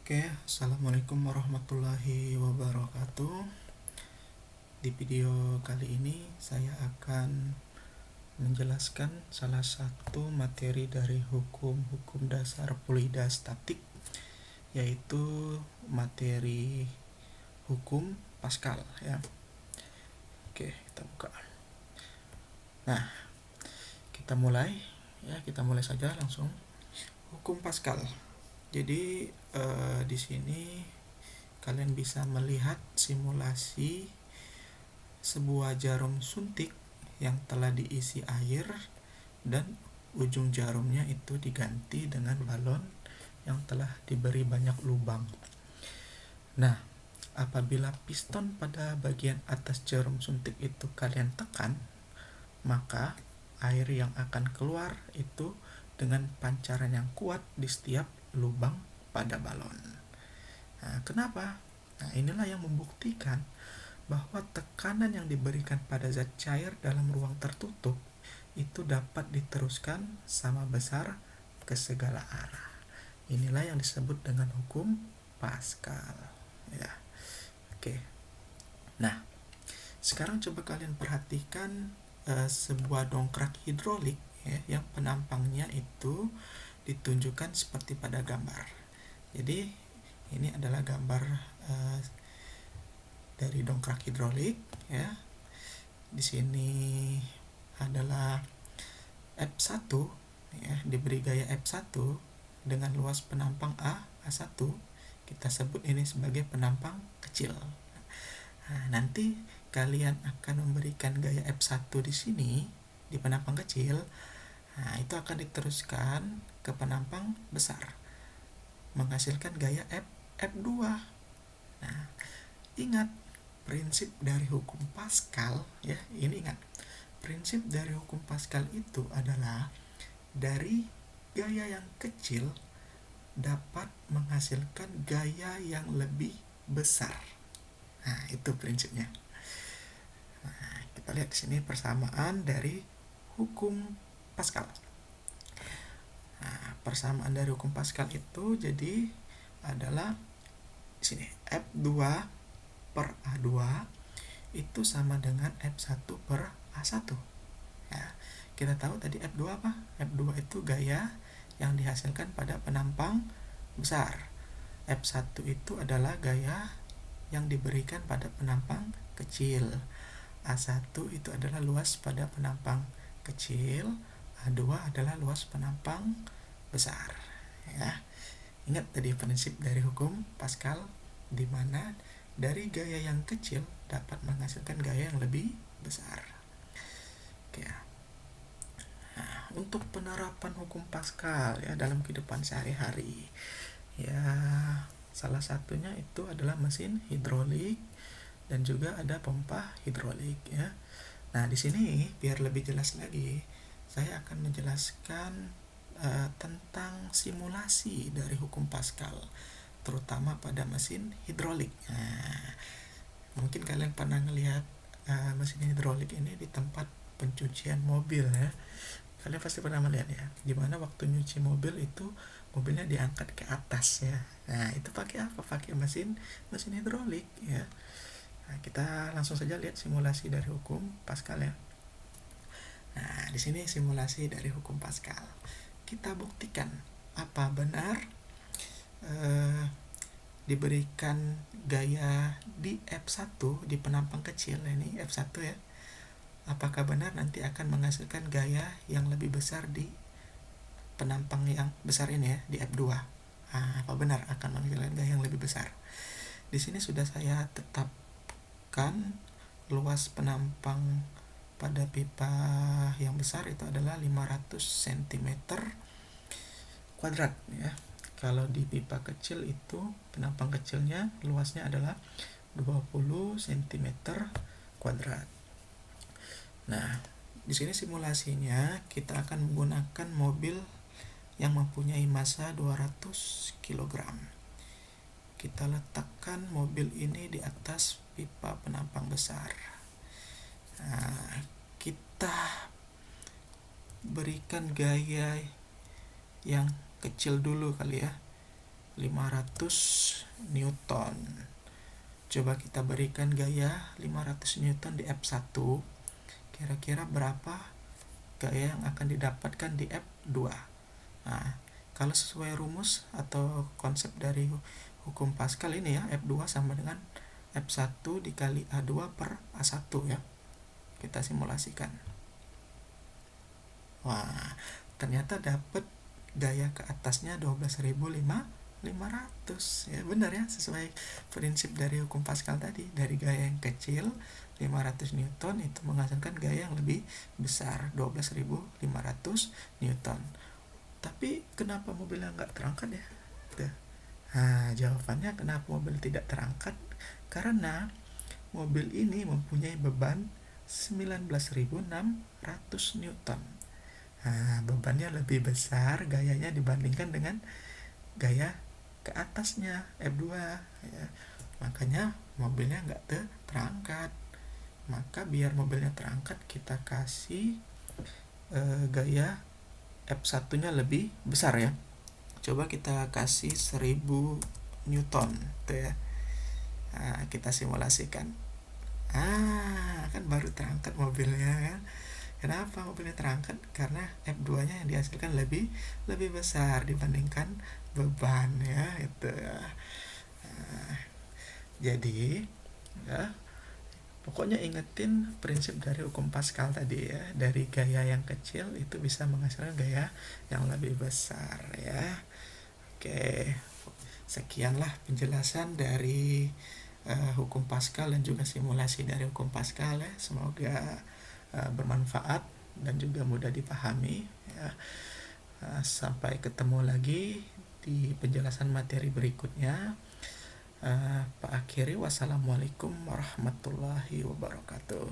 Oke, assalamualaikum warahmatullahi wabarakatuh. Di video kali ini saya akan menjelaskan salah satu materi dari hukum-hukum dasar fluida statik, yaitu materi hukum Pascal ya. Oke, kita buka. Nah, kita mulai saja langsung. Hukum Pascal. Jadi di sini kalian bisa melihat simulasi sebuah jarum suntik yang telah diisi air dan ujung jarumnya itu diganti dengan balon yang telah diberi banyak lubang. Nah, apabila piston pada bagian atas jarum suntik itu kalian tekan, maka air yang akan keluar itu dengan pancaran yang kuat di setiap lubang pada balon. Nah, kenapa? Nah, inilah yang membuktikan bahwa tekanan yang diberikan pada zat cair dalam ruang tertutup itu dapat diteruskan sama besar ke segala arah. Inilah yang disebut dengan hukum Pascal ya. Oke. Nah, sekarang coba kalian perhatikan sebuah dongkrak hidrolik ya, yang penampangnya itu ditunjukkan seperti pada gambar. Jadi ini adalah gambar dari dongkrak hidrolik ya. Di sini adalah F1 ya, diberi gaya F1 dengan luas penampang A1. Kita sebut ini sebagai penampang kecil. Nah, nanti kalian akan memberikan gaya F1 di sini di penampang kecil. Nah, itu akan diteruskan ke penampang besar menghasilkan gaya F2. Nah, ingat prinsip dari hukum Pascal ya, ini ingat. Prinsip dari hukum Pascal itu adalah dari gaya yang kecil dapat menghasilkan gaya yang lebih besar. Nah, itu prinsipnya. Nah, kita lihat di sini persamaan dari hukum Pascal. Nah, persamaan dari hukum Pascal itu jadi adalah di sini F2 per A2 itu sama dengan F1 per A1 ya. Kita tahu tadi F2 apa? F2 itu gaya yang dihasilkan pada penampang besar. F1 itu adalah gaya yang diberikan pada penampang kecil. A1 itu adalah luas pada penampang kecil, A2 adalah luas penampang besar ya. Ingat tadi prinsip dari hukum Pascal, di mana dari gaya yang kecil dapat menghasilkan gaya yang lebih besar. Oke. Nah, untuk penerapan hukum Pascal ya dalam kehidupan sehari-hari ya, salah satunya itu adalah mesin hidrolik dan juga ada pompa hidrolik ya. Nah, di sini biar lebih jelas lagi, saya akan menjelaskan tentang simulasi dari hukum Pascal, terutama pada mesin hidrolik. Nah, mungkin kalian pernah ngelihat mesin hidrolik ini di tempat pencucian mobil ya. Kalian pasti pernah melihat ya, dimana waktu nyuci mobil itu mobilnya diangkat ke atas ya. Nah, itu pakai apa? Pakai mesin hidrolik ya. Nah, kita langsung saja lihat simulasi dari hukum Pascal ya. Nah, di sini simulasi dari hukum Pascal. Kita buktikan apa benar diberikan gaya di F1 di penampang kecil, ini F1 ya. Apakah benar nanti akan menghasilkan gaya yang lebih besar di penampang yang besar ini ya, di F2. Nah, apa benar akan menghasilkan gaya yang lebih besar? Di sini sudah saya tetapkan luas penampang pada pipa yang besar itu adalah 500 cm kuadrat ya. Kalau di pipa kecil itu penampang kecilnya luasnya adalah 20 cm kuadrat. Nah, di sini simulasinya kita akan menggunakan mobil yang mempunyai massa 200 kg. Kita letakkan mobil ini di atas pipa penampang besar. Nah, kita berikan gaya yang kecil dulu kali ya, 500 Newton. Coba kita berikan gaya 500 Newton di F1. Kira-kira berapa gaya yang akan didapatkan di F2? Nah, kalau sesuai rumus atau konsep dari hukum Pascal ini ya, F2 sama dengan F1 dikali A2 per A1 ya. Kita simulasikan. Wah, ternyata dapat gaya ke atasnya 12.500 ya, benar ya, sesuai prinsip dari hukum Pascal tadi. Dari gaya yang kecil 500 Newton itu menghasilkan gaya yang lebih besar 12.500 Newton. Tapi kenapa mobilnya nggak terangkat ya? Tuh. Nah, jawabannya kenapa mobil tidak terangkat, karena mobil ini mempunyai beban 19.600 Newton. Nah, bebannya lebih besar gayanya dibandingkan dengan gaya ke atasnya F2 ya. Makanya mobilnya nggak terangkat. Maka biar mobilnya terangkat kita kasih gaya F1 nya lebih besar ya. Coba kita kasih 1000 Newton tuh ya. Nah, kita simulasikan. Kan baru terangkat mobilnya kan. Kenapa mobilnya terangkat? Karena F2 nya yang dihasilkan lebih besar dibandingkan beban ya, itu ya. Nah, jadi ya, pokoknya ingetin prinsip dari hukum Pascal tadi ya. Dari gaya yang kecil itu bisa menghasilkan gaya yang lebih besar ya. Oke, sekianlah penjelasan dari hukum Pascal dan juga simulasi dari hukum Pascal ya. Semoga bermanfaat dan juga mudah dipahami ya. Sampai ketemu lagi di penjelasan materi berikutnya. Pak akhiri, wassalamualaikum warahmatullahi wabarakatuh.